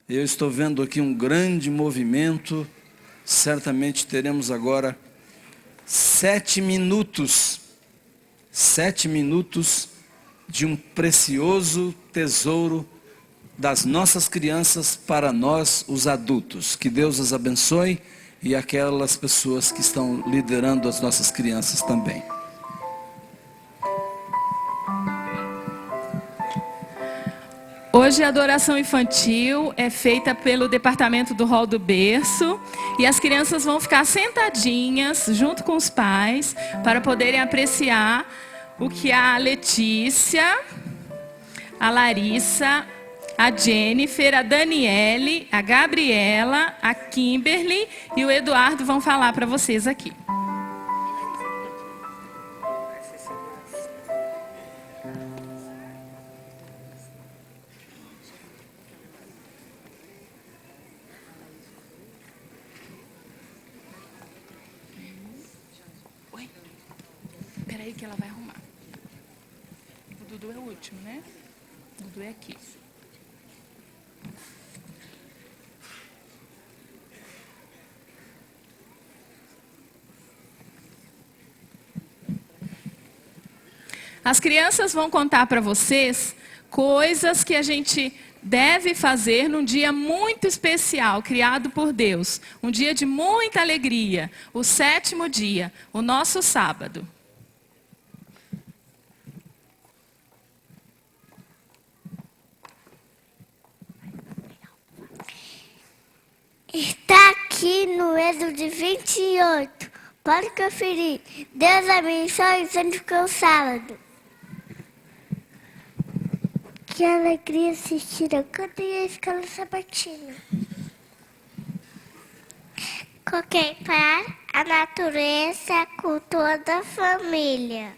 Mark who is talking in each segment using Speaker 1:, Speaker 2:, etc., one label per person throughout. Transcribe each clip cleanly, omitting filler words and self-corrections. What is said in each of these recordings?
Speaker 1: Eu estou vendo aqui um grande movimento. Certamente teremos agora 7 minutos. 7 minutos de um precioso tesouro das nossas crianças para nós, os adultos. Que Deus as abençoe e aquelas pessoas que estão liderando as nossas crianças também.
Speaker 2: Hoje a adoração infantil é feita pelo departamento do Hall do Berço e as crianças vão ficar sentadinhas junto com os pais para poderem apreciar o que a Letícia, a Larissa, a Jennifer, a Daniele, a Gabriela, a Kimberly e o Eduardo vão falar para vocês aqui. Espera aí que ela vai arrumar. O Dudu é o último, né? O Dudu é aqui. As crianças vão contar para vocês coisas que a gente deve fazer num dia muito especial, criado por Deus. Um dia de muita alegria, o 7º dia, o nosso sábado.
Speaker 3: Está aqui no Êxodo 28. Pode conferir. Deus abençoe e santificou o sábado. Que alegria assistir a canto e a escola sabatina. Contemplar a natureza com toda a família.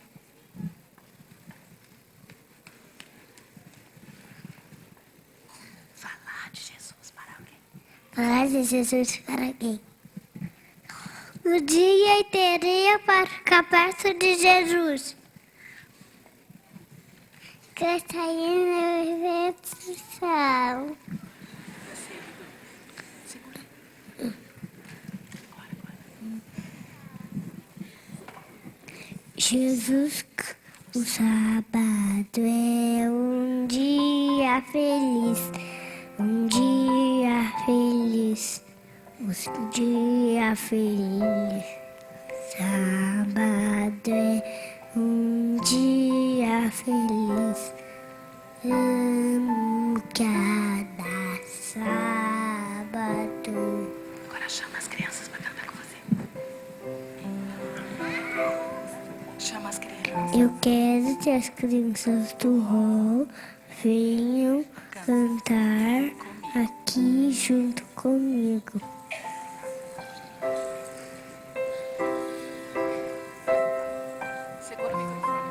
Speaker 2: Falar de Jesus para alguém.
Speaker 3: Falar de Jesus para alguém. O dia inteirinho para ficar perto de Jesus. Catarina Invenção. Jesus, o sábado é um dia feliz. Um dia feliz. Um dia feliz. Sábado é um dia feliz. Amo cada sábado.
Speaker 2: Agora chama as crianças para cantar com você. Chama as crianças.
Speaker 3: Eu quero que as crianças do Hall venham cantar aqui junto comigo.
Speaker 2: Segura o microfone.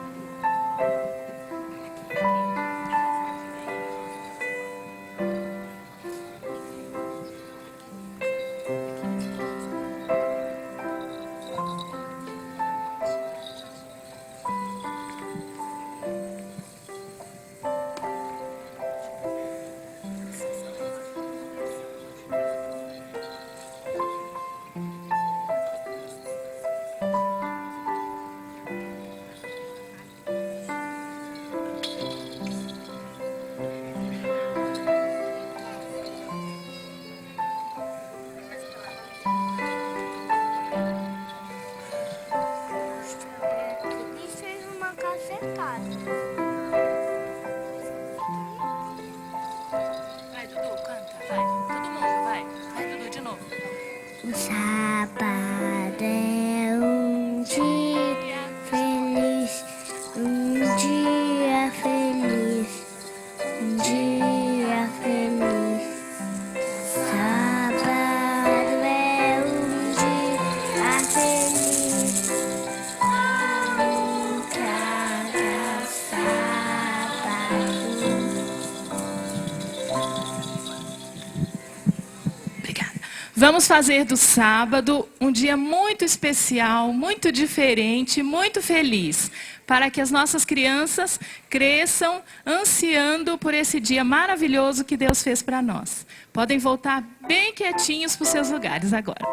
Speaker 3: E fez uma cacetada.
Speaker 2: Vai, Dudu, canta. Vai. Todo mundo, vai. Vai, Dudu, de novo.
Speaker 3: O sábado é um dia feliz. Um dia feliz. Um dia feliz. Sábado é um dia feliz. Cada sábado.
Speaker 2: Obrigada. Vamos fazer do sábado um dia muito especial, muito diferente, muito feliz, para que as nossas crianças cresçam ansiando por esse dia maravilhoso que Deus fez para nós. Podem voltar bem quietinhos para os seus lugares agora.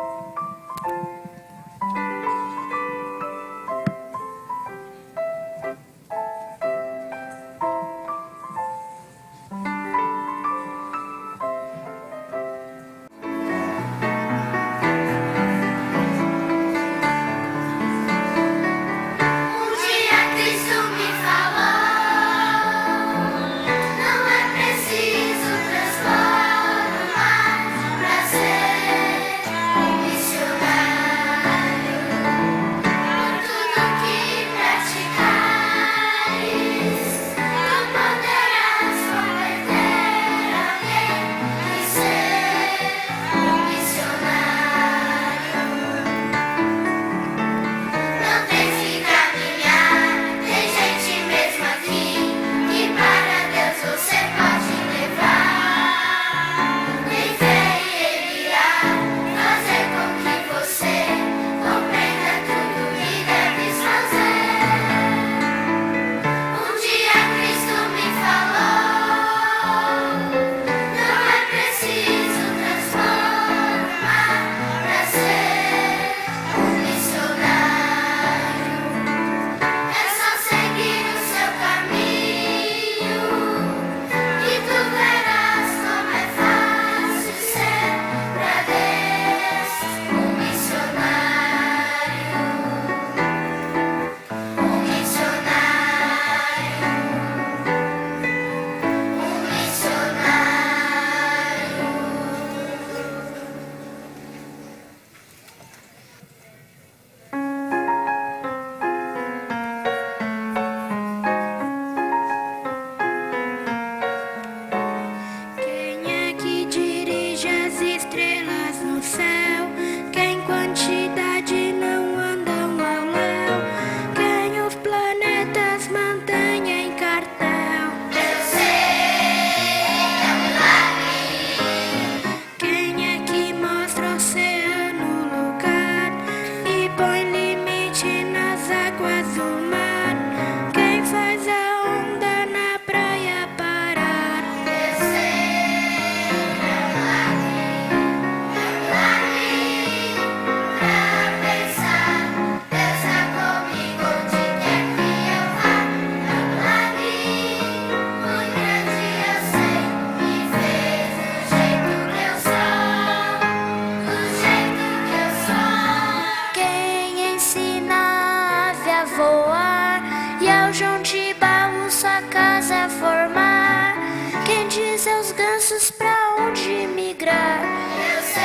Speaker 3: Pra onde migrar? Eu sei,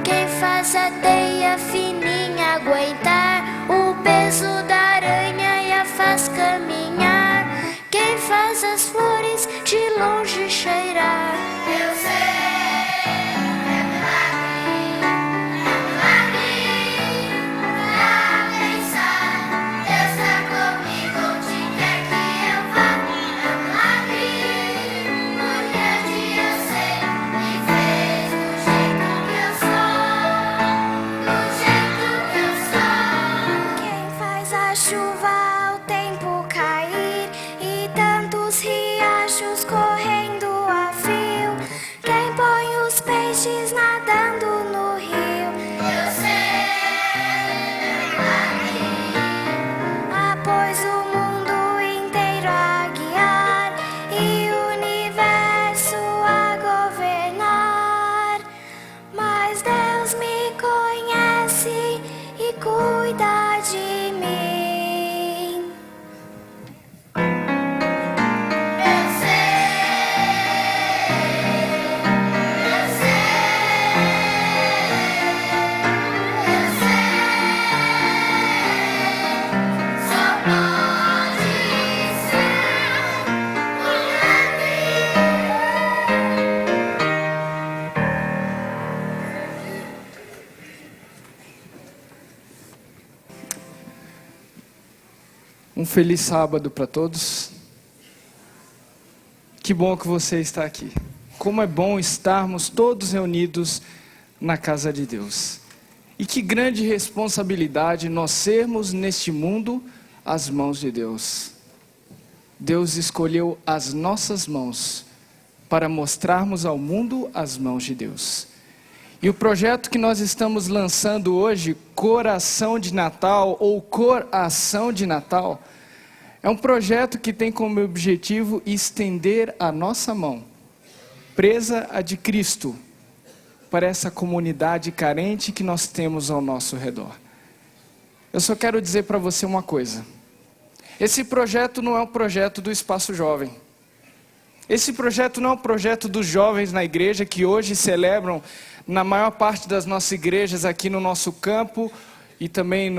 Speaker 3: quem faz a teia fininha aguentar o peso da aranha e a faz caminhar. Quem faz as flores de longe cheirar? Eu sei.
Speaker 4: Um feliz sábado para todos. Que bom que você está aqui. como é bom estarmos todos reunidos na casa de Deus. E que grande responsabilidade nós sermos neste mundo as mãos de Deus. Deus escolheu as nossas mãos para mostrarmos ao mundo as mãos de Deus. E o projeto que nós estamos lançando hoje, Coração de Natal ou Coração de Natal, é um projeto que tem como objetivo estender a nossa mão, presa a de Cristo, para essa comunidade carente que nós temos ao nosso redor. Eu só quero dizer para você uma coisa. Esse projeto não é um projeto do Espaço Jovem. Esse projeto não é um projeto dos jovens na igreja que hoje celebram na maior parte das nossas igrejas aqui no nosso campo e também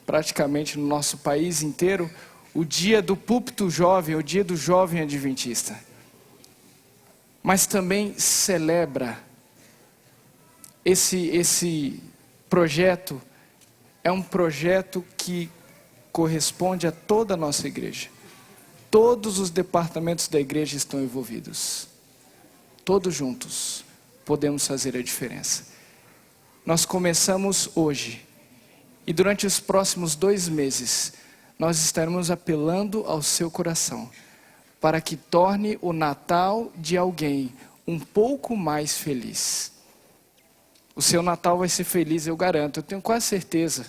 Speaker 4: praticamente no nosso país inteiro, o dia do púlpito jovem, o dia do jovem adventista. Mas também celebra esse projeto, é um projeto que corresponde a toda a nossa igreja. Todos os departamentos da igreja estão envolvidos. Todos juntos podemos fazer a diferença. Nós começamos hoje e durante os próximos 2 meses nós estaremos apelando ao seu coração para que torne o Natal de alguém um pouco mais feliz. O seu Natal vai ser feliz, eu garanto, eu tenho quase certeza.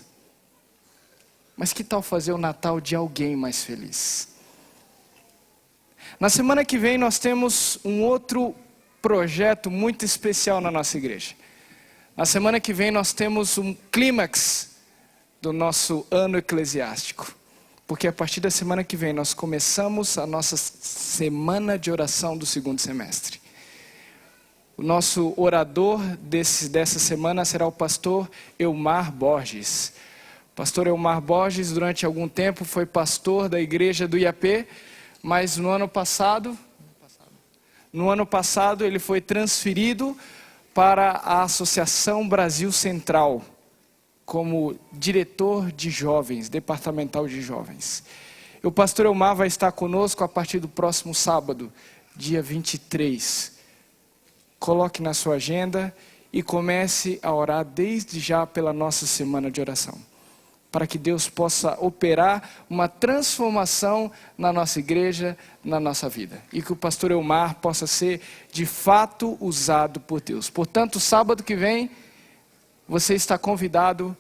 Speaker 4: Mas que tal fazer o Natal de alguém mais feliz? Na semana que vem nós temos um outro projeto muito especial na nossa igreja. Na semana que vem nós temos um clímax do nosso ano eclesiástico. Porque a partir da semana que vem nós começamos a nossa semana de oração do 2º semestre. O nosso orador dessa semana será o pastor Elmar Borges. Pastor Elmar Borges, durante algum tempo, foi pastor da igreja do IAP, mas no ano passado ele foi transferido para a Associação Brasil Central, como diretor de jovens, departamental de jovens. O pastor Elmar vai estar conosco a partir do próximo sábado, dia 23. Coloque na sua agenda e comece a orar desde já pela nossa semana de oração, para que Deus possa operar uma transformação na nossa igreja, na nossa vida. E que o pastor Elmar possa ser, de fato, usado por Deus. Portanto, sábado que vem, você está convidado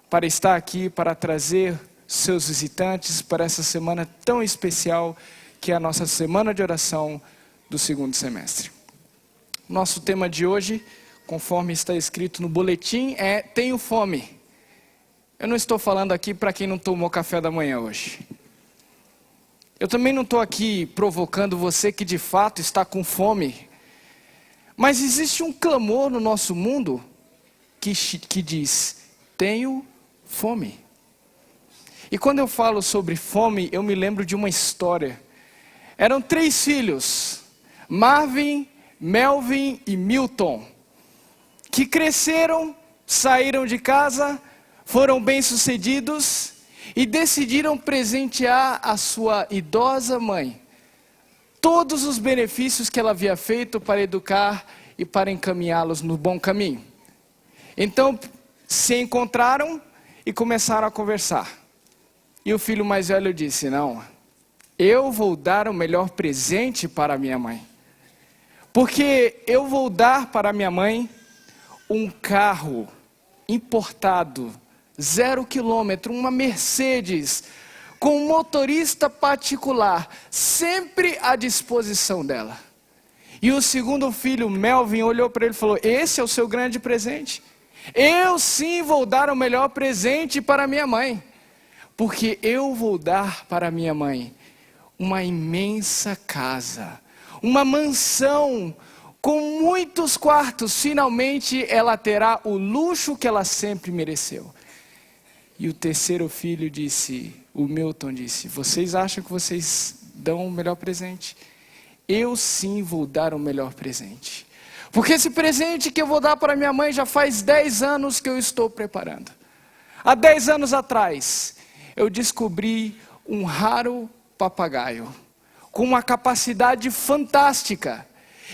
Speaker 4: para estar aqui, para trazer seus visitantes para essa semana tão especial, que é a nossa semana de oração do 2º semestre. Nosso tema de hoje, conforme está escrito no boletim, é Tenho Fome. Eu não estou falando aqui para quem não tomou café da manhã hoje. Eu também não estou aqui provocando você que de fato está com fome. Mas existe um clamor no nosso mundo que diz, tenho fome. E quando eu falo sobre fome, eu me lembro de uma história. Eram 3 filhos, Marvin, Melvin e Milton, que cresceram, saíram de casa, foram bem-sucedidos e decidiram presentear a sua idosa mãe todos os benefícios que ela havia feito para educar e para encaminhá-los no bom caminho. Então, se encontraram e começaram a conversar. E o filho mais velho disse, não, eu vou dar o melhor presente para minha mãe. Porque eu vou dar para minha mãe um carro importado, 0 quilômetro, uma Mercedes, com um motorista particular, sempre à disposição dela. E o segundo filho, Melvin, olhou para ele e falou, esse é o seu grande presente. Eu sim vou dar o melhor presente para minha mãe. Porque eu vou dar para minha mãe uma imensa casa, uma mansão com muitos quartos. Finalmente ela terá o luxo que ela sempre mereceu. E o terceiro filho disse, o Milton disse, vocês acham que vocês dão o melhor presente? Eu sim vou dar o melhor presente. Porque esse presente que eu vou dar para minha mãe já faz 10 anos que eu estou preparando. Há 10 anos atrás, eu descobri um raro papagaio, com uma capacidade fantástica.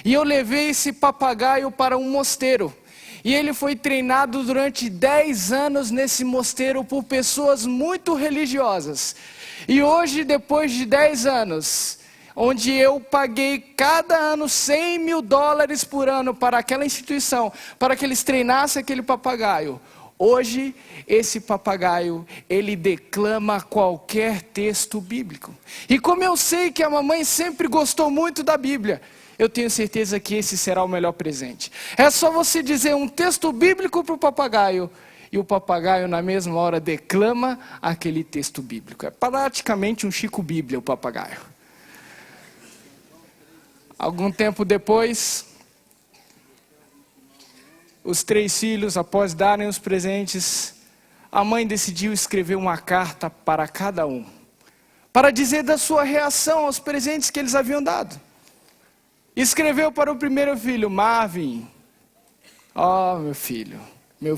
Speaker 4: E eu levei esse papagaio para um mosteiro. E ele foi treinado durante 10 anos nesse mosteiro por pessoas muito religiosas. E hoje, depois de 10 anos, onde eu paguei cada ano $100.000 por ano para aquela instituição, para que eles treinassem aquele papagaio. Hoje, esse papagaio, ele declama qualquer texto bíblico. E como eu sei que a mamãe sempre gostou muito da Bíblia, eu tenho certeza que esse será o melhor presente. É só você dizer um texto bíblico para o papagaio, e o papagaio na mesma hora declama aquele texto bíblico. É praticamente um Chico Bíblia o papagaio. Algum tempo depois, os 3 filhos, após darem os presentes, a mãe decidiu escrever uma carta para cada um, para dizer da sua reação aos presentes que eles haviam dado. Escreveu para o primeiro filho, Marvin: ó, meu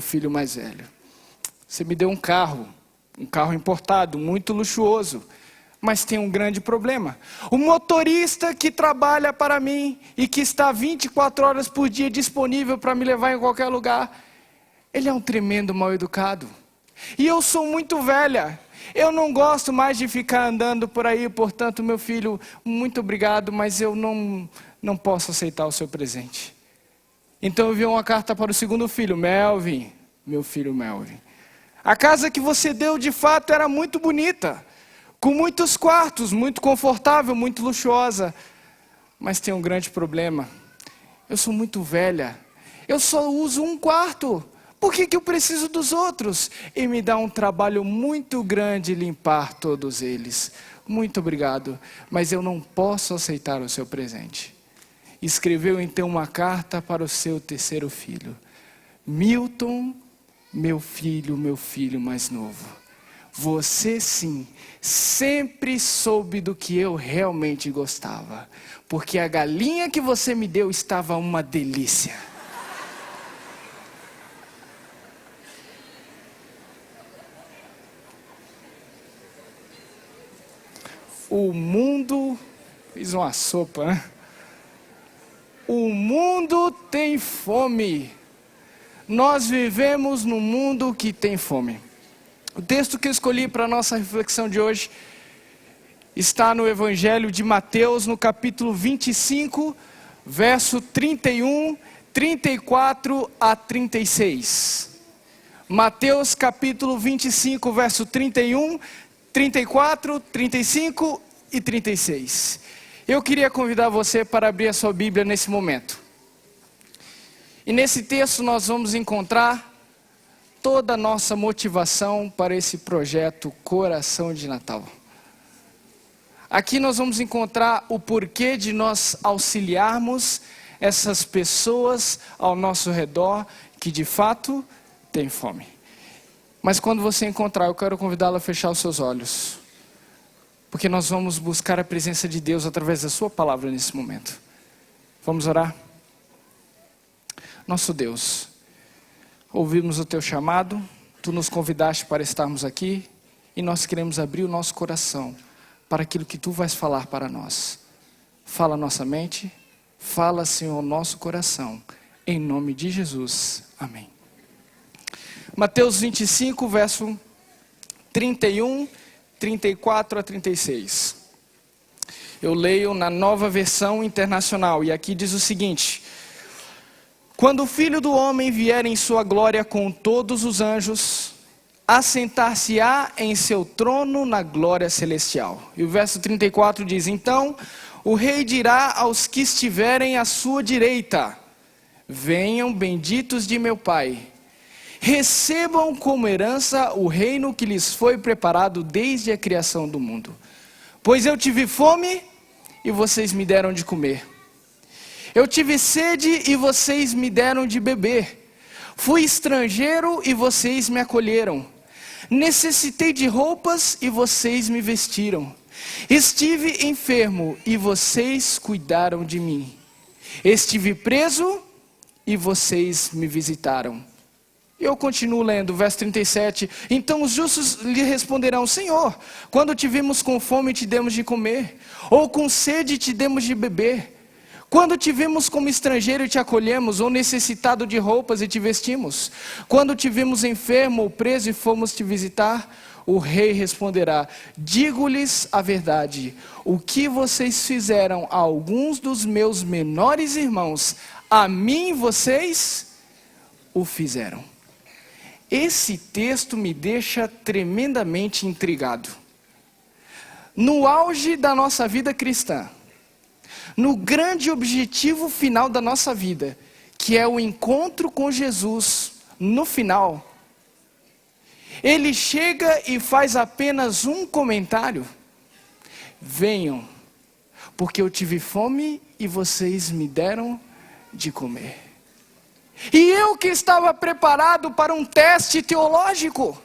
Speaker 4: filho mais velho, você me deu um carro importado, muito luxuoso, mas tem um grande problema. O motorista que trabalha para mim e que está 24 horas por dia disponível para me levar em qualquer lugar, ele é um tremendo mal educado. E eu sou muito velha, eu não gosto mais de ficar andando por aí, portanto, meu filho, muito obrigado, mas eu não posso aceitar o seu presente. Então eu enviei uma carta para o segundo filho, Melvin, meu filho Melvin. A casa que você deu de fato era muito bonita, com muitos quartos, muito confortável, muito luxuosa. Mas tem um grande problema. Eu sou muito velha, eu só uso um quarto. Por que eu preciso dos outros? E me dá um trabalho muito grande limpar todos eles. Muito obrigado, mas eu não posso aceitar o seu presente. Escreveu então uma carta para o seu terceiro filho. Milton, meu filho mais novo. Você sim, sempre soube do que eu realmente gostava. Porque a galinha que você me deu estava uma delícia. O mundo... Fiz uma sopa, né? O mundo tem fome. Nós vivemos num mundo que tem fome. O texto que eu escolhi para a nossa reflexão de hoje está no Evangelho de Mateus, no capítulo 25, verso 31, 34 a 36. Mateus capítulo 25, verso 31, 34, 35 e 36. Eu queria convidar você para abrir a sua Bíblia nesse momento. E nesse texto nós vamos encontrar toda a nossa motivação para esse projeto Coração de Natal. Aqui nós vamos encontrar o porquê de nós auxiliarmos essas pessoas ao nosso redor que de fato têm fome. Mas quando você encontrar, eu quero convidá-lo a fechar os seus olhos. Porque nós vamos buscar a presença de Deus através da sua palavra nesse momento. Vamos orar? Nosso Deus, ouvimos o teu chamado, tu nos convidaste para estarmos aqui e nós queremos abrir o nosso coração para aquilo que tu vais falar para nós. Fala a nossa mente, fala, Senhor, o nosso coração, em nome de Jesus. Amém. Mateus 25, verso 31, 34 a 36. Eu leio na Nova Versão Internacional e aqui diz o seguinte: quando o Filho do Homem vier em sua glória com todos os anjos, assentar-se-á em seu trono na glória celestial. E o verso 34 diz: então o rei dirá aos que estiverem à sua direita: venham benditos de meu Pai, recebam como herança o reino que lhes foi preparado desde a criação do mundo. Pois eu tive fome e vocês me deram de comer. Eu tive sede e vocês me deram de beber. Fui estrangeiro e vocês me acolheram. Necessitei de roupas e vocês me vestiram. Estive enfermo e vocês cuidaram de mim. Estive preso e vocês me visitaram. Eu continuo lendo, verso 37. Então os justos lhe responderão: Senhor, quando te vimos com fome te demos de comer, ou com sede te demos de beber? Quando te vimos como estrangeiro e te acolhemos, ou necessitado de roupas e te vestimos? Quando te vimos enfermo ou preso e fomos te visitar? O rei responderá: digo-lhes a verdade, o que vocês fizeram a alguns dos meus menores irmãos, a mim vocês o fizeram. Esse texto me deixa tremendamente intrigado. No auge da nossa vida cristã, no grande objetivo final da nossa vida, que é o encontro com Jesus, no final, ele chega e faz apenas um comentário: venham, porque eu tive fome e vocês me deram de comer. E eu que estava preparado para um teste teológico,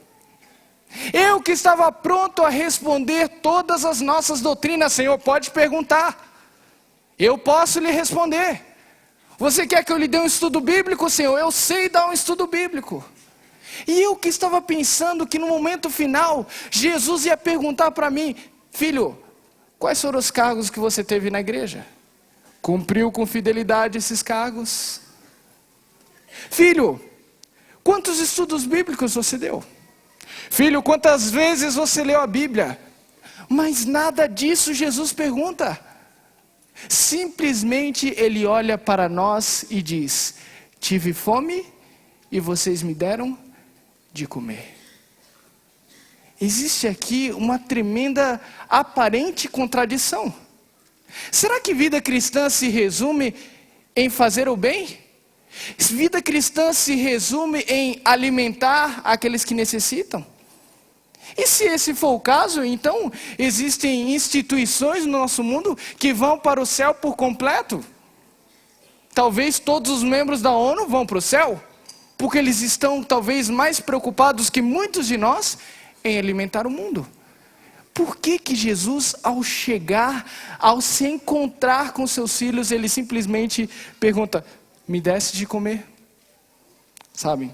Speaker 4: eu que estava pronto a responder todas as nossas doutrinas. Senhor, pode perguntar, eu posso lhe responder. Você quer que eu lhe dê um estudo bíblico, Senhor? Eu sei dar um estudo bíblico. E eu que estava pensando que no momento final, Jesus ia perguntar para mim: filho, quais foram os cargos que você teve na igreja? Cumpriu com fidelidade esses cargos? Filho, quantos estudos bíblicos você deu? Filho, quantas vezes você leu a Bíblia? Mas nada disso Jesus pergunta. Simplesmente ele olha para nós e diz: tive fome e vocês me deram de comer. Existe aqui uma tremenda aparente contradição. Será que vida cristã se resume em fazer o bem? Vida cristã se resume em alimentar aqueles que necessitam? E se esse for o caso, então existem instituições no nosso mundo que vão para o céu por completo? Talvez todos os membros da ONU vão para o céu, porque eles estão talvez mais preocupados que muitos de nós em alimentar o mundo. Por que que Jesus, ao chegar, ao se encontrar com seus filhos, ele simplesmente pergunta: me desse de comer? Sabem,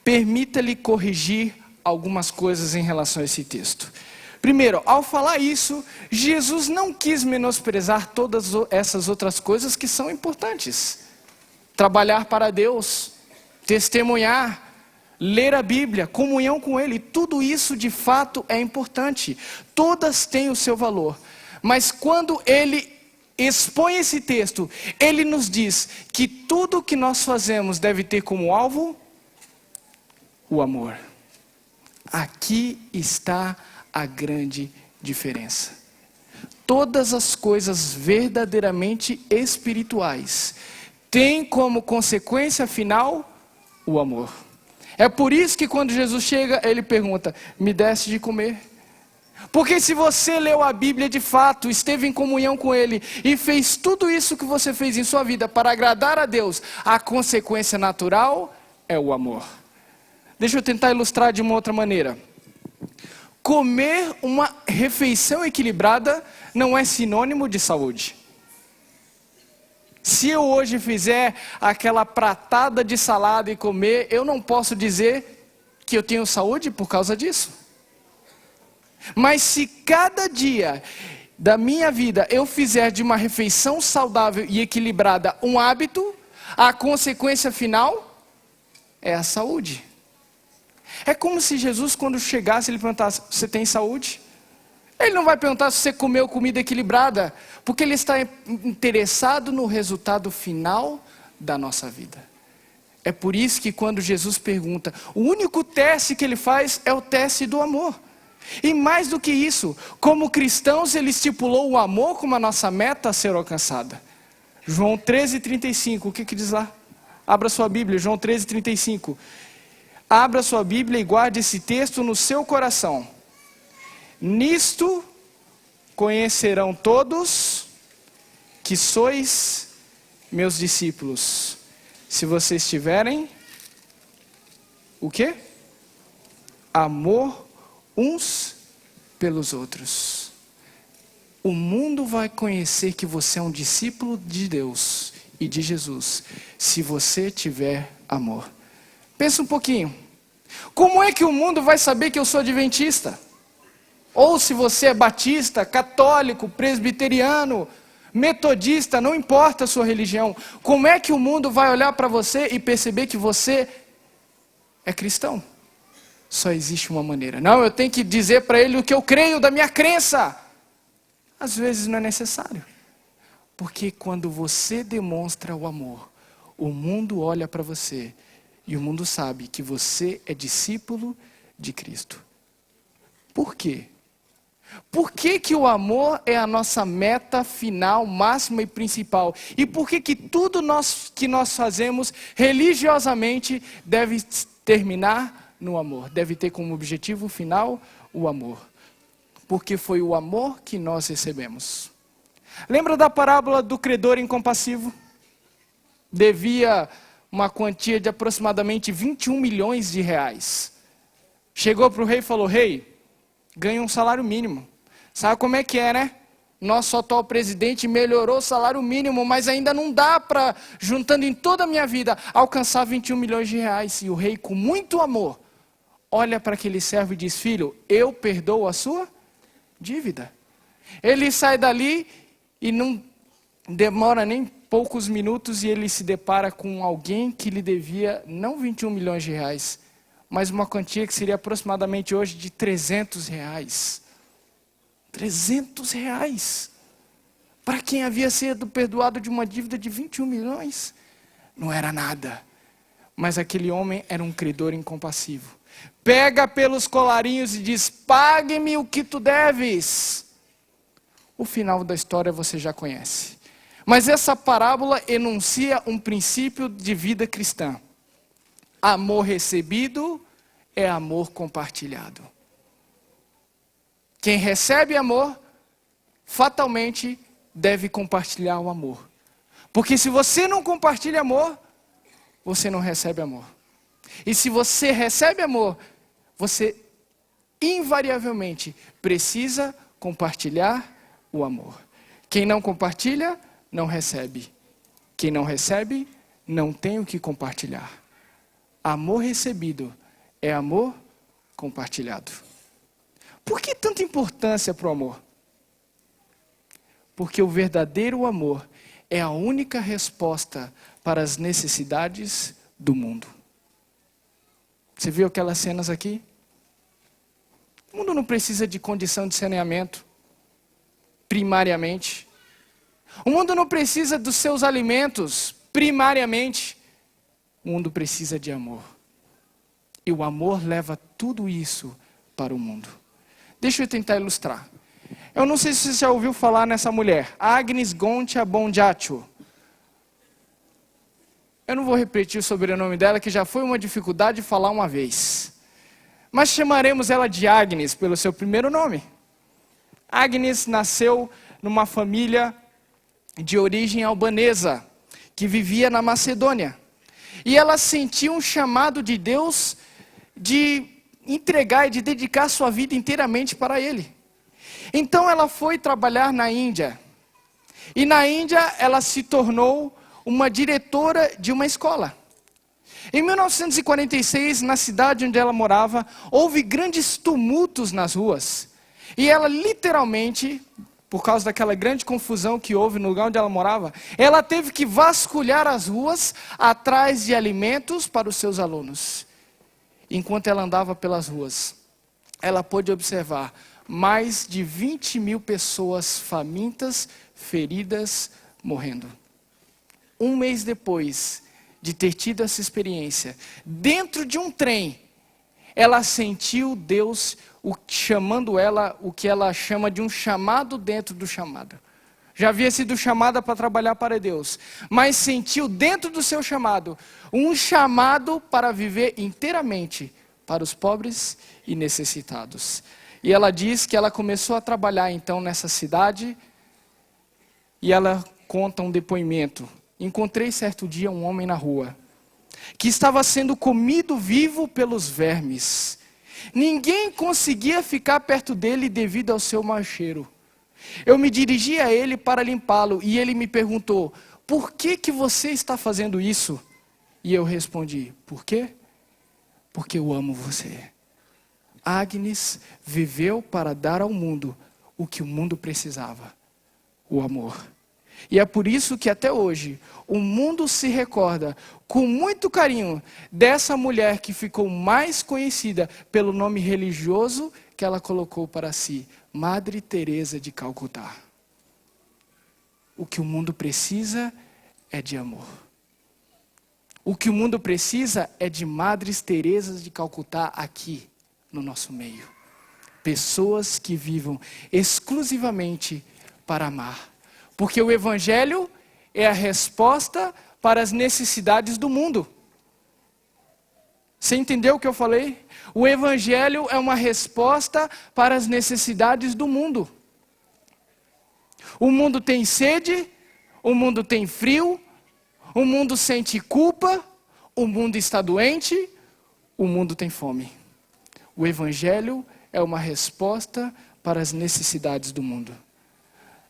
Speaker 4: permita-lhe corrigir algumas coisas em relação a esse texto. Primeiro, ao falar isso, Jesus não quis menosprezar todas essas outras coisas que são importantes. Trabalhar para Deus, testemunhar, ler a Bíblia, comunhão com Ele, tudo isso de fato é importante. Todas têm o seu valor. Mas quando Ele expõe esse texto, Ele nos diz que tudo que nós fazemos deve ter como alvo o amor. Aqui está a grande diferença. Todas as coisas verdadeiramente espirituais têm como consequência final o amor. É por isso que quando Jesus chega, ele pergunta: me desse de comer? Porque se você leu a Bíblia de fato, esteve em comunhão com Ele e fez tudo isso que você fez em sua vida para agradar a Deus, a consequência natural é o amor. Deixa eu tentar ilustrar de uma outra maneira. Comer uma refeição equilibrada não é sinônimo de saúde. Se eu hoje fizer aquela pratada de salada e comer, eu não posso dizer que eu tenho saúde por causa disso. Mas se cada dia da minha vida eu fizer de uma refeição saudável e equilibrada um hábito, a consequência final é a saúde. É como se Jesus, quando chegasse, ele perguntasse: você tem saúde? Ele não vai perguntar se você comeu comida equilibrada, porque ele está interessado no resultado final da nossa vida. É por isso que quando Jesus pergunta, o único teste que ele faz é o teste do amor. E mais do que isso, como cristãos, ele estipulou o amor como a nossa meta a ser alcançada. João 13:35, o que diz lá? Abra sua Bíblia, João 13:35. Abra sua Bíblia e guarde esse texto no seu coração. Nisto conhecerão todos que sois meus discípulos, se vocês tiverem o quê? Amor uns pelos outros. O mundo vai conhecer que você é um discípulo de Deus e de Jesus, se você tiver amor. Pensa um pouquinho. Como é que o mundo vai saber que eu sou adventista? Ou se você é batista, católico, presbiteriano, metodista, não importa a sua religião. Como é que o mundo vai olhar para você e perceber que você é cristão? Só existe uma maneira. Não, eu tenho que dizer para ele o que eu creio da minha crença. Às vezes não é necessário. Porque quando você demonstra o amor, o mundo olha para você e o mundo sabe que você é discípulo de Cristo. Por quê? Por que que o amor é a nossa meta final, máxima e principal? E por que que tudo que nós fazemos religiosamente deve terminar no amor? Deve ter como objetivo final o amor. Porque foi o amor que nós recebemos. Lembra da parábola do credor incompassivo? Devia uma quantia de aproximadamente 21 milhões de reais. Chegou para o rei e falou: rei, ganha um salário mínimo. Sabe como é que é, né? Nosso atual presidente melhorou o salário mínimo, mas ainda não dá para, juntando em toda a minha vida, alcançar 21 milhões de reais. E o rei, com muito amor, olha para aquele servo e diz: filho, eu perdoo a sua dívida. Ele sai dali e não demora nem poucos minutos e ele se depara com alguém que lhe devia não 21 milhões de reais, mas uma quantia que seria aproximadamente hoje de 300 reais. 300 reais. Para quem havia sido perdoado de uma dívida de 21 milhões, não era nada. Mas aquele homem era um credor incompassivo. Pega pelos colarinhos e diz: pague-me o que tu deves. O final da história você já conhece. Mas essa parábola enuncia um princípio de vida cristã. Amor recebido é amor compartilhado. Quem recebe amor, fatalmente deve compartilhar o amor. Porque se você não compartilha amor, você não recebe amor. E se você recebe amor, você invariavelmente precisa compartilhar o amor. Quem não compartilha, não recebe. Quem não recebe, não tem o que compartilhar. Amor recebido é amor compartilhado. Por que tanta importância para o amor? Porque o verdadeiro amor é a única resposta para as necessidades do mundo. Você viu aquelas cenas aqui? O mundo não precisa de condição de saneamento, primariamente. O mundo não precisa dos seus alimentos, primariamente. O mundo precisa de amor. E o amor leva tudo isso para o mundo. Deixa eu tentar ilustrar. Eu não sei se você já ouviu falar nessa mulher, Agnes Gontiabondiatio. Eu não vou repetir o sobrenome dela, que já foi uma dificuldade falar uma vez. Mas chamaremos ela de Agnes pelo seu primeiro nome. Agnes nasceu numa família de origem albanesa, que vivia na Macedônia. E ela sentiu um chamado de Deus de entregar e de dedicar sua vida inteiramente para Ele. Então ela foi trabalhar na Índia. E na Índia ela se tornou uma diretora de uma escola. Em 1946, na cidade onde ela morava, houve grandes tumultos nas ruas. E ela literalmente, por causa daquela grande confusão que houve no lugar onde ela morava, ela teve que vasculhar as ruas atrás de alimentos para os seus alunos. Enquanto ela andava pelas ruas, ela pôde observar mais de 20 mil pessoas famintas, feridas, morrendo. Um mês depois de ter tido essa experiência, dentro de um trem, ela sentiu Deus chamando ela, o que ela chama de um chamado dentro do chamado. Já havia sido chamada para trabalhar para Deus, mas sentiu dentro do seu chamado, um chamado para viver inteiramente para os pobres e necessitados. E ela diz que ela começou a trabalhar então nessa cidade, e ela conta um depoimento. Encontrei certo dia um homem na rua, que estava sendo comido vivo pelos vermes. Ninguém conseguia ficar perto dele devido ao seu mau cheiro. Eu me dirigi a ele para limpá-lo, e ele me perguntou: por que que você está fazendo isso? E eu respondi: por quê? Porque eu amo você. Agnes viveu para dar ao mundo o que o mundo precisava: o amor. E é por isso que até hoje o mundo se recorda com muito carinho dessa mulher que ficou mais conhecida pelo nome religioso que ela colocou para si, Madre Teresa de Calcutá. O que o mundo precisa é de amor. O que o mundo precisa é de Madres Teresas de Calcutá aqui no nosso meio. Pessoas que vivam exclusivamente para amar. Porque o Evangelho é a resposta para as necessidades do mundo. Você entendeu o que eu falei? O Evangelho é uma resposta para as necessidades do mundo. O mundo tem sede, o mundo tem frio, o mundo sente culpa, o mundo está doente, o mundo tem fome. O Evangelho é uma resposta para as necessidades do mundo.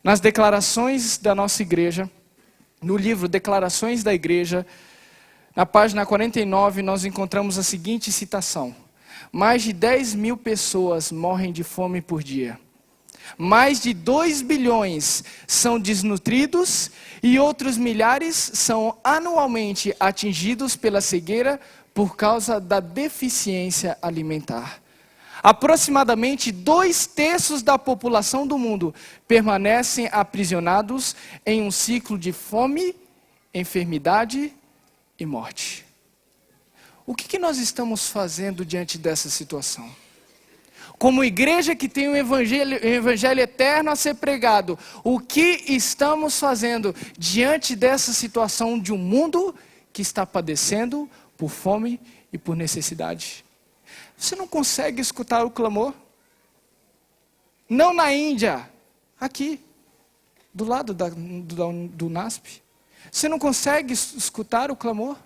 Speaker 4: Nas declarações da nossa igreja, no livro Declarações da Igreja, na página 49, nós encontramos a seguinte citação: mais de 10 mil pessoas morrem de fome por dia. Mais de 2 bilhões são desnutridos e outros milhares são anualmente atingidos pela cegueira por causa da deficiência alimentar. Aproximadamente 2/3 da população do mundo permanecem aprisionados em um ciclo de fome, enfermidade e morte. O que nós estamos fazendo diante dessa situação? Como igreja que tem o evangelho eterno a ser pregado, o que estamos fazendo diante dessa situação de um mundo que está padecendo por fome e por necessidade? Você não consegue escutar o clamor? Não na Índia, aqui, do lado do NASP. Você não consegue escutar o clamor?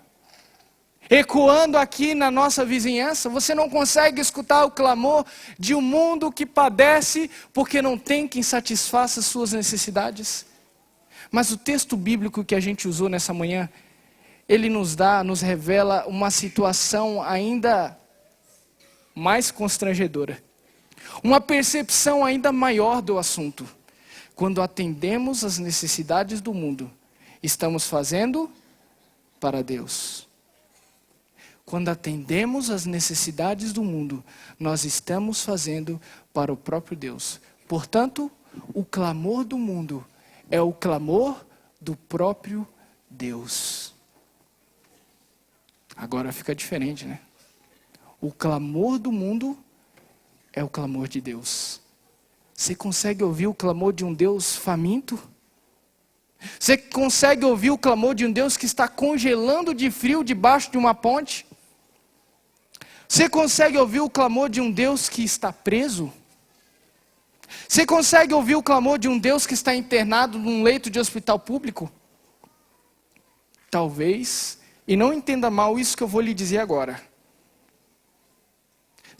Speaker 4: Ecoando aqui na nossa vizinhança, você não consegue escutar o clamor de um mundo que padece porque não tem quem satisfaça suas necessidades? Mas o texto bíblico que a gente usou nessa manhã, ele nos revela uma situação ainda mais constrangedora. Uma percepção ainda maior do assunto. Quando atendemos às necessidades do mundo, estamos fazendo para Deus. Quando atendemos às necessidades do mundo, nós estamos fazendo para o próprio Deus. Portanto, o clamor do mundo é o clamor do próprio Deus. Agora fica diferente, né? O clamor do mundo é o clamor de Deus. Você consegue ouvir o clamor de um Deus faminto? Você consegue ouvir o clamor de um Deus que está congelando de frio debaixo de uma ponte? Você consegue ouvir o clamor de um Deus que está preso? Você consegue ouvir o clamor de um Deus que está internado num leito de hospital público? Talvez, e não entenda mal isso que eu vou lhe dizer agora.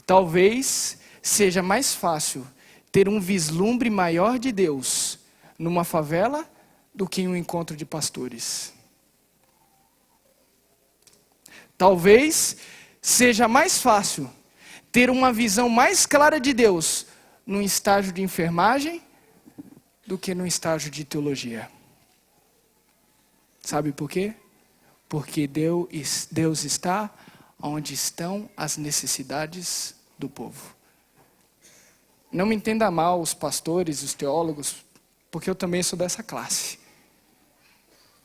Speaker 4: Talvez seja mais fácil ter um vislumbre maior de Deus numa favela do que em um encontro de pastores. Talvez seja mais fácil ter uma visão mais clara de Deus num estágio de enfermagem do que num estágio de teologia. Sabe por quê? Porque Deus está onde estão as necessidades do povo. Não me entenda mal os pastores, os teólogos, porque eu também sou dessa classe.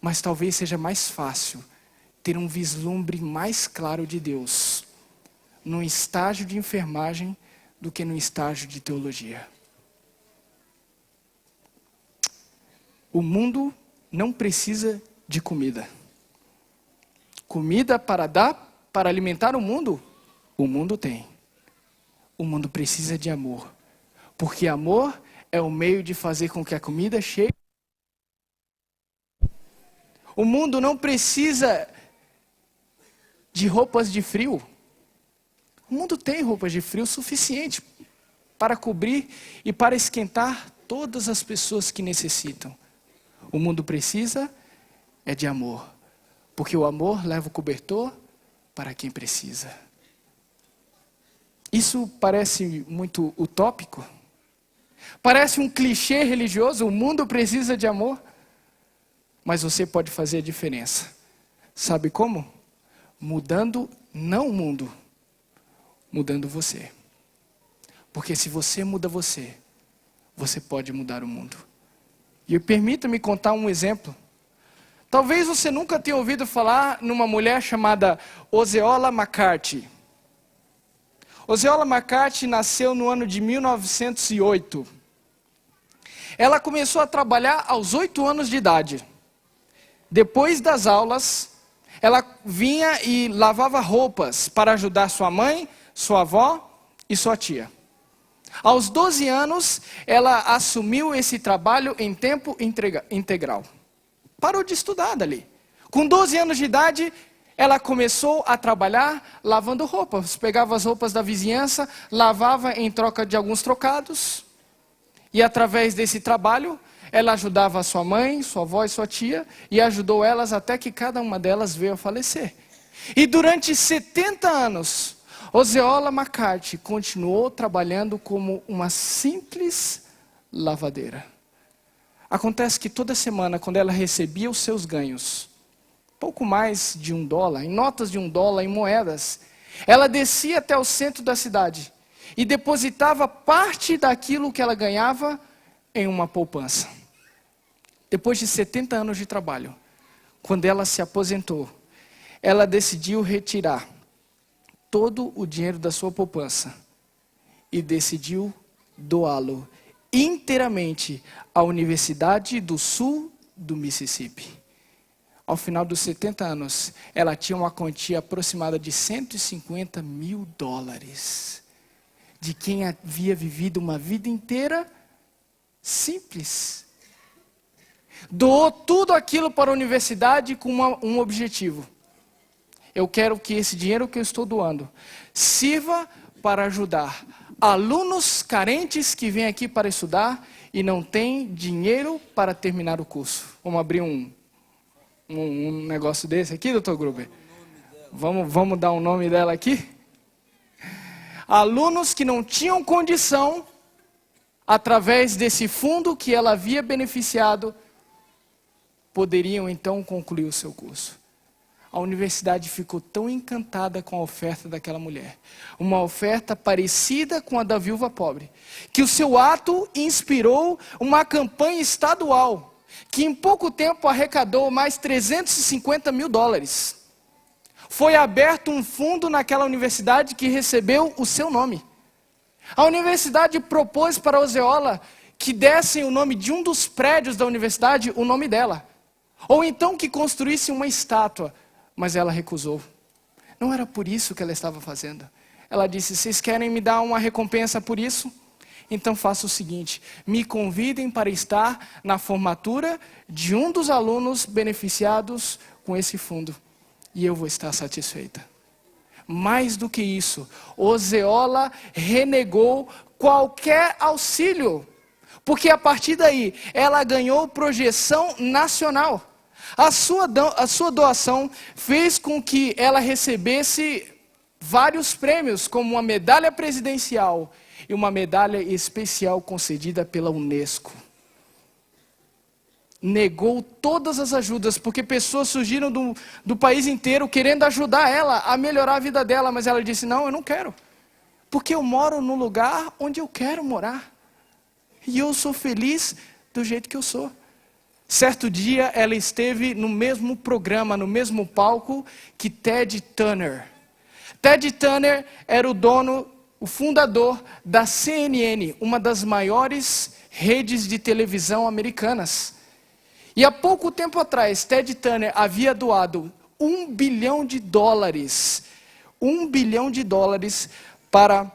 Speaker 4: Mas talvez seja mais fácil ter um vislumbre mais claro de Deus num estágio de enfermagem do que num estágio de teologia. O mundo não precisa de comida. Comida para alimentar o mundo tem. O mundo precisa de amor. Porque amor é o meio de fazer com que a comida chegue. O mundo não precisa de roupas de frio. O mundo tem roupas de frio suficiente para cobrir e para esquentar todas as pessoas que necessitam. O mundo precisa é de amor. Porque o amor leva o cobertor para quem precisa. Isso parece muito utópico? Parece um clichê religioso, o mundo precisa de amor. mas você pode fazer a diferença. Sabe como? Mudando não o mundo, mudando você. Porque se você muda você, você pode mudar o mundo. E permita-me contar um exemplo. Talvez você nunca tenha ouvido falar numa mulher chamada Osceola McCarthy. Osceola McCarthy nasceu no ano de 1908. Ela começou a trabalhar aos 8 anos de idade. Depois das aulas, ela vinha e lavava roupas para ajudar sua mãe, sua avó e sua tia. Aos 12 anos, ela assumiu esse trabalho em tempo integral. Parou de estudar dali. Com 12 anos de idade, ela começou a trabalhar lavando roupas. Pegava as roupas da vizinhança, lavava em troca de alguns trocados. E através desse trabalho, ela ajudava a sua mãe, sua avó e sua tia, e ajudou elas até que cada uma delas veio a falecer. E durante 70 anos, Osceola McCarthy continuou trabalhando como uma simples lavadeira. Acontece que toda semana, quando ela recebia os seus ganhos, pouco mais de $1, em notas de $1, em moedas, ela descia até o centro da cidade e depositava parte daquilo que ela ganhava em uma poupança. Depois de 70 anos de trabalho, quando ela se aposentou, ela decidiu retirar todo o dinheiro da sua poupança e decidiu doá-lo inteiramente à Universidade do Sul do Mississippi. Ao final dos 70 anos, ela tinha uma quantia aproximada de $150 mil, de quem havia vivido uma vida inteira simples. Doou tudo aquilo para a universidade com um objetivo. Eu quero que esse dinheiro que eu estou doando sirva para ajudar alunos carentes que vêm aqui para estudar e não têm dinheiro para terminar o curso. Vamos abrir um negócio desse aqui, Dr. Gruber? Vamos dar o nome dela aqui? Alunos que não tinham condição, através desse fundo que ela havia beneficiado, poderiam então concluir o seu curso. A universidade ficou tão encantada com a oferta daquela mulher, uma oferta parecida com a da viúva pobre, que o seu ato inspirou uma campanha estadual, que em pouco tempo arrecadou mais $350 mil. Foi aberto um fundo naquela universidade que recebeu o seu nome. A universidade propôs para Osceola que dessem o nome de um dos prédios da universidade, o nome dela. Ou então que construísse uma estátua, mas ela recusou. Não era por isso que ela estava fazendo. Ela disse: vocês querem me dar uma recompensa por isso? Então faça o seguinte, me convidem para estar na formatura de um dos alunos beneficiados com esse fundo. E eu vou estar satisfeita. Mais do que isso, Osceola renegou qualquer auxílio, porque a partir daí ela ganhou projeção nacional. A sua doação fez com que ela recebesse vários prêmios, como uma medalha presidencial e uma medalha especial concedida pela Unesco. Negou todas as ajudas, porque pessoas surgiram do país inteiro querendo ajudar ela a melhorar a vida dela, mas ela disse: não, eu não quero, porque eu moro no lugar onde eu quero morar, e eu sou feliz do jeito que eu sou. Certo dia ela esteve no mesmo programa, no mesmo palco que Ted Turner. Ted Turner era o fundador da CNN, uma das maiores redes de televisão americanas. E há pouco tempo atrás, Ted Turner havia doado $1 bilhão, $1 bilhão para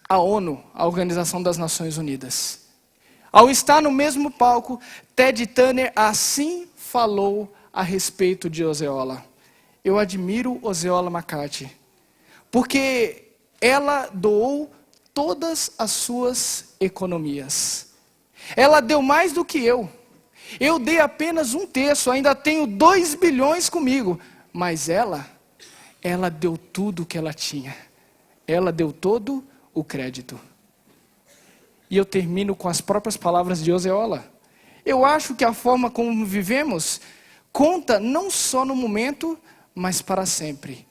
Speaker 4: a ONU, a Organização das Nações Unidas. Ao estar no mesmo palco, Ted Turner assim falou a respeito de Osceola: eu admiro Osceola McCarthy, porque ela doou todas as suas economias. Ela deu mais do que eu. Eu dei apenas 1/3, ainda tenho 2 bilhões comigo. Mas ela deu tudo o que ela tinha. Ela deu todo o crédito. E eu termino com as próprias palavras de Osceola. Eu acho que a forma como vivemos conta não só no momento, mas para sempre.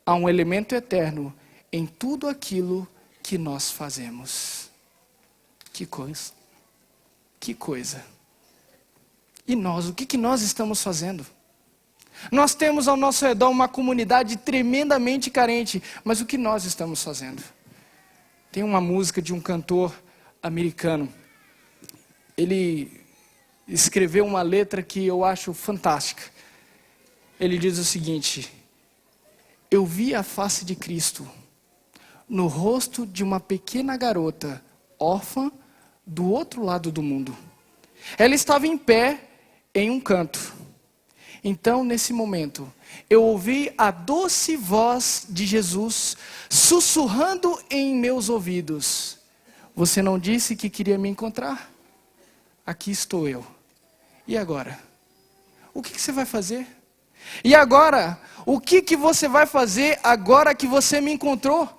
Speaker 4: Há um elemento eterno em tudo aquilo que nós fazemos. Que coisa. Que coisa. E nós, o que nós estamos fazendo? Nós temos ao nosso redor uma comunidade tremendamente carente, mas o que nós estamos fazendo? Tem uma música de um cantor americano. Ele escreveu uma letra que eu acho fantástica. Ele diz o seguinte: eu vi a face de Cristo no rosto de uma pequena garota, órfã, do outro lado do mundo. Ela estava em pé em um canto. Então, nesse momento, eu ouvi a doce voz de Jesus sussurrando em meus ouvidos: você não disse que queria me encontrar? Aqui estou eu. E agora? O que você vai fazer? E agora? O que você vai fazer agora que você me encontrou?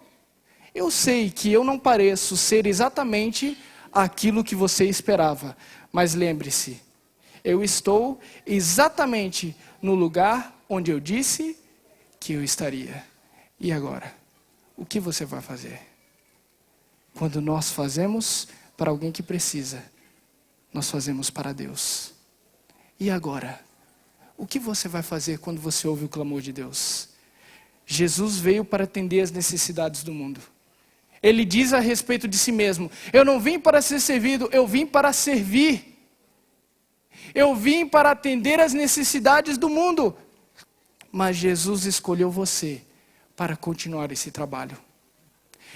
Speaker 4: Eu sei que eu não pareço ser exatamente aquilo que você esperava, mas lembre-se, eu estou exatamente no lugar onde eu disse que eu estaria. E agora? O que você vai fazer? Quando nós fazemos para alguém que precisa, nós fazemos para Deus. E agora? O que você vai fazer quando você ouve o clamor de Deus? Jesus veio para atender as necessidades do mundo. Ele diz a respeito de si mesmo: eu não vim para ser servido, eu vim para servir. Eu vim para atender as necessidades do mundo. Mas Jesus escolheu você para continuar esse trabalho.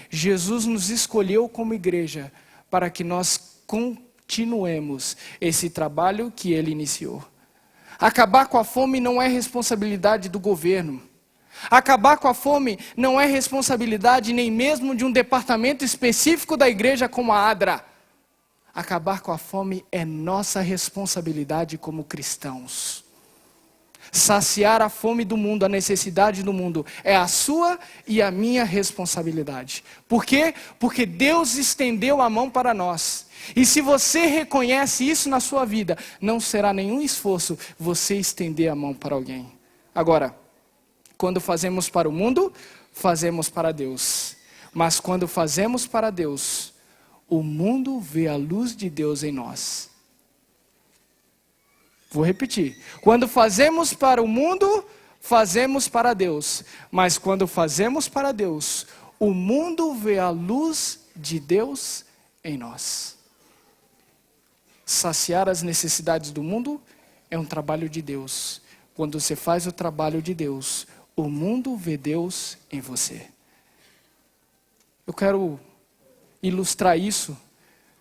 Speaker 4: Jesus nos escolheu como igreja para que nós continuemos esse trabalho que Ele iniciou. Acabar com a fome não é responsabilidade do governo. Acabar com a fome não é responsabilidade nem mesmo de um departamento específico da igreja como a ADRA. Acabar com a fome é nossa responsabilidade como cristãos. Saciar a fome do mundo, a necessidade do mundo, é a sua e a minha responsabilidade. Por quê? Porque Deus estendeu a mão para nós. E se você reconhece isso na sua vida, não será nenhum esforço você estender a mão para alguém. Agora, quando fazemos para o mundo, fazemos para Deus. Mas quando fazemos para Deus, o mundo vê a luz de Deus em nós. Vou repetir. Quando fazemos para o mundo, fazemos para Deus. Mas quando fazemos para Deus, o mundo vê a luz de Deus em nós. Saciar as necessidades do mundo é um trabalho de Deus. Quando você faz o trabalho de Deus, o mundo vê Deus em você. Eu quero ilustrar isso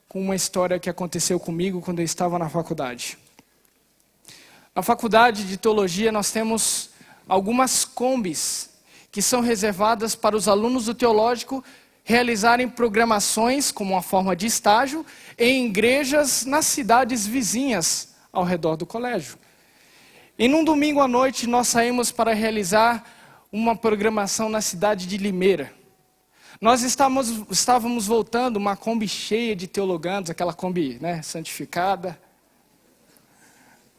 Speaker 4: com uma história que aconteceu comigo quando eu estava na faculdade. Na faculdade de teologia nós temos algumas combis que são reservadas para os alunos do teológico realizarem programações como uma forma de estágio em igrejas nas cidades vizinhas ao redor do colégio. E num domingo à noite nós saímos para realizar uma programação na cidade de Limeira. Nós estávamos voltando, uma Kombi cheia de teologandos, aquela Kombi, santificada.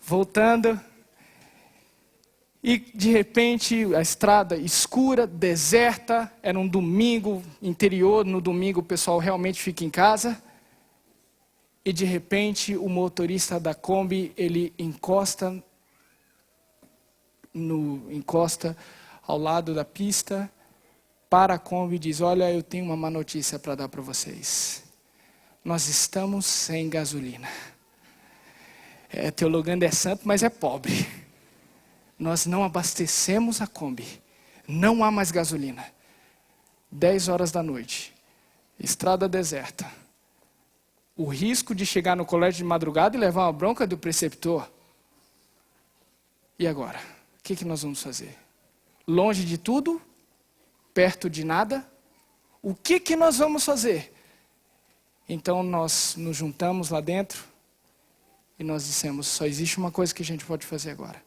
Speaker 4: Voltando. E de repente a estrada escura, deserta, era um domingo interior, no domingo o pessoal realmente fica em casa. E de repente o motorista da Kombi, ele encosta ao lado da pista, para a Kombi e diz: olha, eu tenho uma má notícia para dar para vocês. Nós estamos sem gasolina. Teologando é santo, mas é pobre. Nós não abastecemos a Kombi. Não há mais gasolina. 10 horas da noite. Estrada deserta. O risco de chegar no colégio de madrugada e levar uma bronca do preceptor. E agora? O que nós vamos fazer? Longe de tudo? Perto de nada? O que nós vamos fazer? Então nós nos juntamos lá dentro e nós dissemos: só existe uma coisa que a gente pode fazer agora.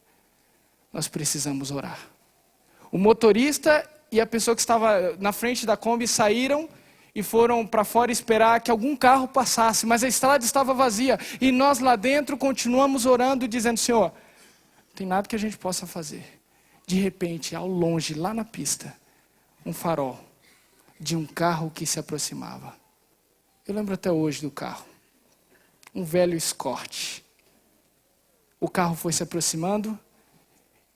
Speaker 4: Nós precisamos orar. O motorista e a pessoa que estava na frente da Kombi saíram e foram para fora esperar que algum carro passasse, mas a estrada estava vazia. E nós lá dentro continuamos orando e dizendo: Senhor, não tem nada que a gente possa fazer. De repente, ao longe, lá na pista, um farol de um carro que se aproximava. Eu lembro até hoje do carro. Um velho Escort. O carro foi se aproximando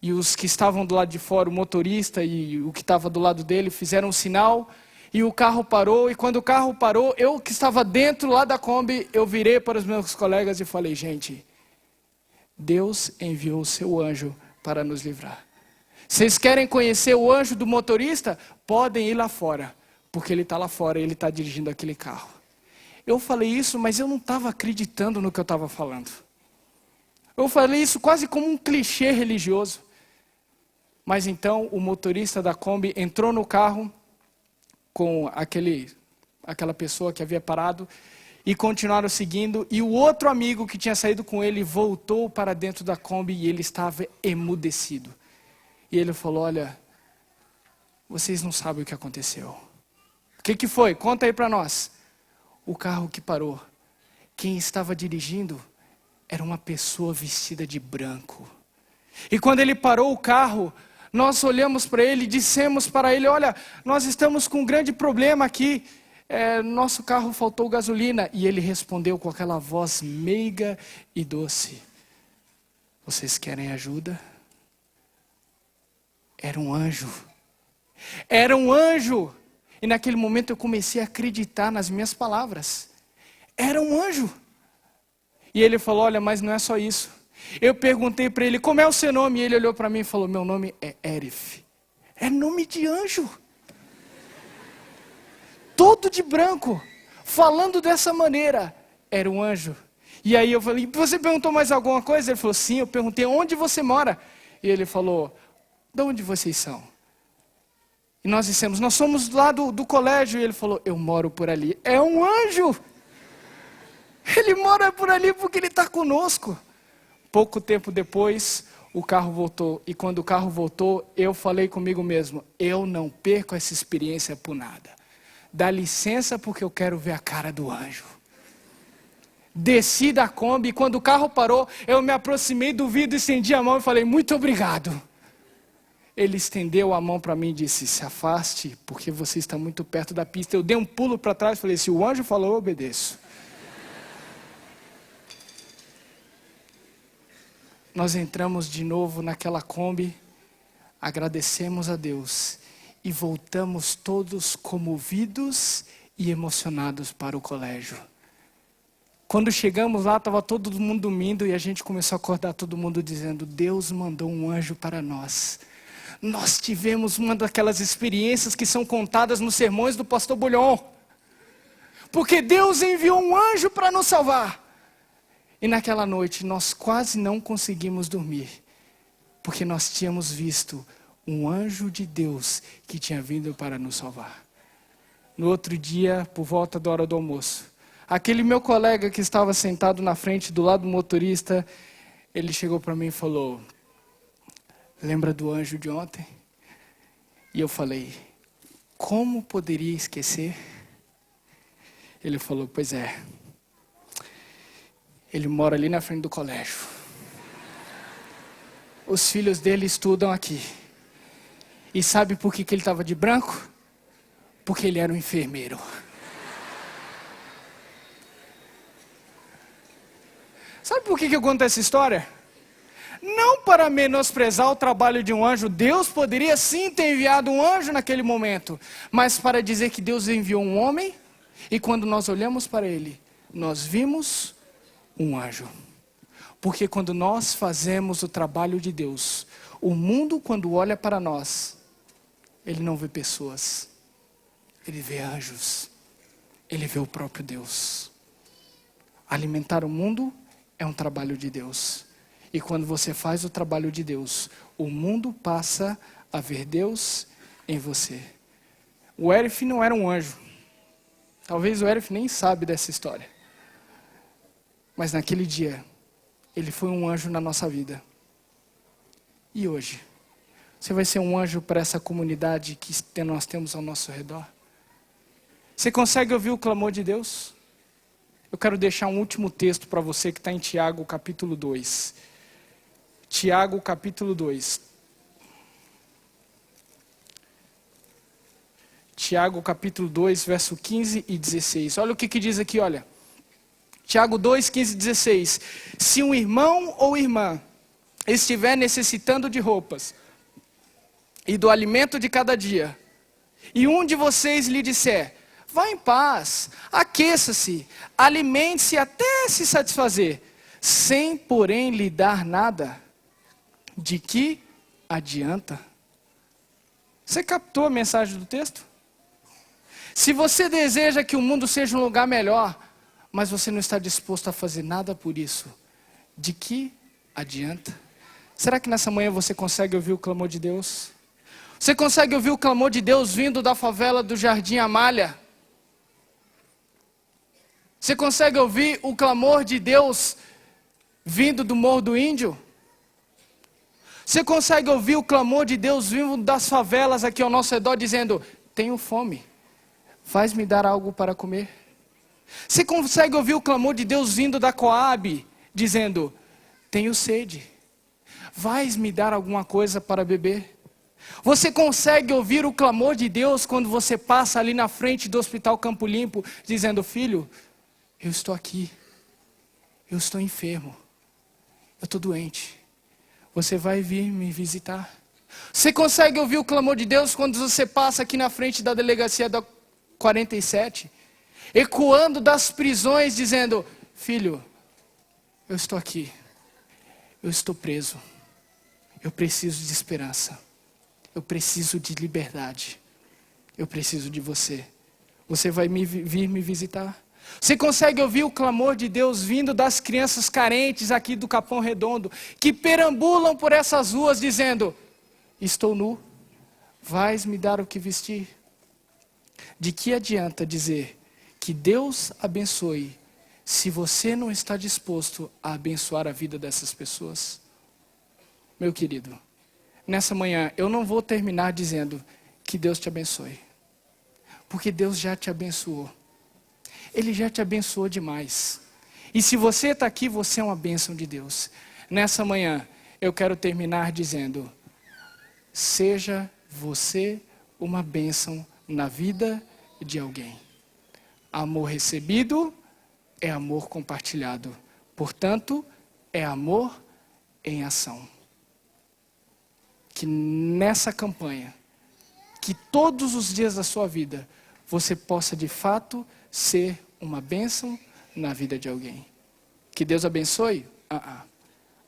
Speaker 4: e os que estavam do lado de fora, o motorista e o que estava do lado dele, fizeram um sinal e o carro parou. E quando o carro parou, eu que estava dentro lá da Kombi, eu virei para os meus colegas e falei: gente, Deus enviou o seu anjo para nos livrar. Vocês querem conhecer o anjo do motorista? Podem ir lá fora, porque ele está lá fora e ele está dirigindo aquele carro. Eu falei isso, mas eu não estava acreditando no que eu estava falando. Eu falei isso quase como um clichê religioso. Mas então o motorista da Kombi entrou no carro com aquela pessoa que havia parado e continuaram seguindo. E o outro amigo que tinha saído com ele voltou para dentro da Kombi e ele estava emudecido. E ele falou: olha, vocês não sabem o que aconteceu. O que foi? Conta aí para nós. O carro que parou, quem estava dirigindo era uma pessoa vestida de branco. E quando ele parou o carro, nós olhamos para ele e dissemos para ele: olha, nós estamos com um grande problema aqui. Nosso carro faltou gasolina. E ele respondeu com aquela voz meiga e doce: vocês querem ajuda? Era um anjo. Era um anjo. E naquele momento eu comecei a acreditar nas minhas palavras. Era um anjo. E ele falou: olha, mas não é só isso. Eu perguntei para ele: como é o seu nome? E ele olhou para mim e falou: meu nome é Erif. É nome de anjo. Todo de branco, falando dessa maneira. Era um anjo. E aí eu falei: você perguntou mais alguma coisa? Ele falou: sim. Eu perguntei: onde você mora? E ele falou: de onde vocês são? E nós dissemos: nós somos lá do colégio. E ele falou: eu moro por ali. É um anjo. Ele mora por ali porque ele está conosco. Pouco tempo depois, o carro voltou. E quando o carro voltou, eu falei comigo mesmo: eu não perco essa experiência por nada. Dá licença porque eu quero ver a cara do anjo. Desci da Kombi e quando o carro parou, eu me aproximei do vidro, estendi a mão e falei: muito obrigado. Ele estendeu a mão para mim e disse: se afaste, porque você está muito perto da pista. Eu dei um pulo para trás e falei: se o anjo falou, eu obedeço. Nós entramos de novo naquela Kombi, agradecemos a Deus e voltamos todos comovidos e emocionados para o colégio. Quando chegamos lá, estava todo mundo dormindo e a gente começou a acordar todo mundo dizendo: Deus mandou um anjo para nós. Nós tivemos uma daquelas experiências que são contadas nos sermões do pastor Bulhon. Porque Deus enviou um anjo para nos salvar. E naquela noite nós quase não conseguimos dormir. Porque nós tínhamos visto um anjo de Deus que tinha vindo para nos salvar. No outro dia, por volta da hora do almoço, aquele meu colega que estava sentado na frente do lado do motorista, ele chegou para mim e falou: lembra do anjo de ontem? E eu falei: como poderia esquecer? Ele falou: pois é. Ele mora ali na frente do colégio. Os filhos dele estudam aqui. E sabe por que ele estava de branco? Porque ele era um enfermeiro. Sabe por que eu conto essa história? Não para menosprezar o trabalho de um anjo. Deus poderia sim ter enviado um anjo naquele momento. Mas para dizer que Deus enviou um homem. E quando nós olhamos para ele, nós vimos um anjo. Porque quando nós fazemos o trabalho de Deus, o mundo quando olha para nós, ele não vê pessoas. Ele vê anjos. Ele vê o próprio Deus. Alimentar o mundo é um trabalho de Deus. E quando você faz o trabalho de Deus, o mundo passa a ver Deus em você. O Erif não era um anjo. Talvez o Erif nem sabe dessa história. Mas naquele dia, ele foi um anjo na nossa vida. E hoje, você vai ser um anjo para essa comunidade que nós temos ao nosso redor? Você consegue ouvir o clamor de Deus? Eu quero deixar um último texto para você que está em Tiago capítulo 2. Tiago capítulo 2. Tiago capítulo 2, verso 15 e 16. Olha o que diz aqui, olha. Tiago 2, 15 e 16. Se um irmão ou irmã estiver necessitando de roupas e do alimento de cada dia, e um de vocês lhe disser, vá em paz, aqueça-se, alimente-se até se satisfazer, sem porém lhe dar nada, de que adianta? Você captou a mensagem do texto? Se você deseja que o mundo seja um lugar melhor, mas você não está disposto a fazer nada por isso, de que adianta? Será que nessa manhã você consegue ouvir o clamor de Deus? Você consegue ouvir o clamor de Deus vindo da favela do Jardim Amália? Você consegue ouvir o clamor de Deus vindo do Morro do Índio? Você consegue ouvir o clamor de Deus vindo das favelas aqui ao nosso redor dizendo, tenho fome, faz-me dar algo para comer? Você consegue ouvir o clamor de Deus vindo da Coab dizendo, tenho sede, vais-me dar alguma coisa para beber? Você consegue ouvir o clamor de Deus quando você passa ali na frente do Hospital Campo Limpo dizendo, filho, eu estou aqui, eu estou enfermo, eu estou doente, você vai vir me visitar? Você consegue ouvir o clamor de Deus quando você passa aqui na frente da delegacia da 47, ecoando das prisões dizendo, filho, eu estou aqui, eu estou preso, eu preciso de esperança, eu preciso de liberdade, eu preciso de você, você vai vir me visitar? Você consegue ouvir o clamor de Deus vindo das crianças carentes aqui do Capão Redondo, que perambulam por essas ruas dizendo, estou nu, vais me dar o que vestir? De que adianta dizer que Deus abençoe, se você não está disposto a abençoar a vida dessas pessoas? Meu querido, nessa manhã eu não vou terminar dizendo que Deus te abençoe, porque Deus já te abençoou. Ele já te abençoou demais. E se você está aqui, você é uma bênção de Deus. Nessa manhã, eu quero terminar dizendo, seja você uma bênção na vida de alguém. Amor recebido é amor compartilhado. Portanto, é amor em ação. Que nessa campanha, que todos os dias da sua vida, você possa de fato ser uma bênção na vida de alguém. Que Deus abençoe?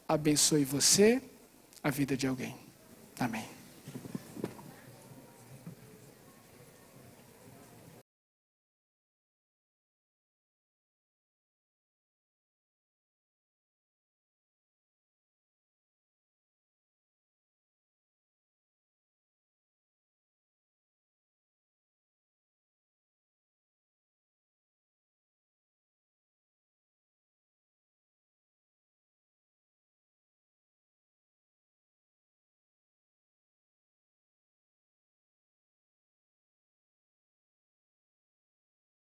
Speaker 4: Abençoe você, a vida de alguém. Amém.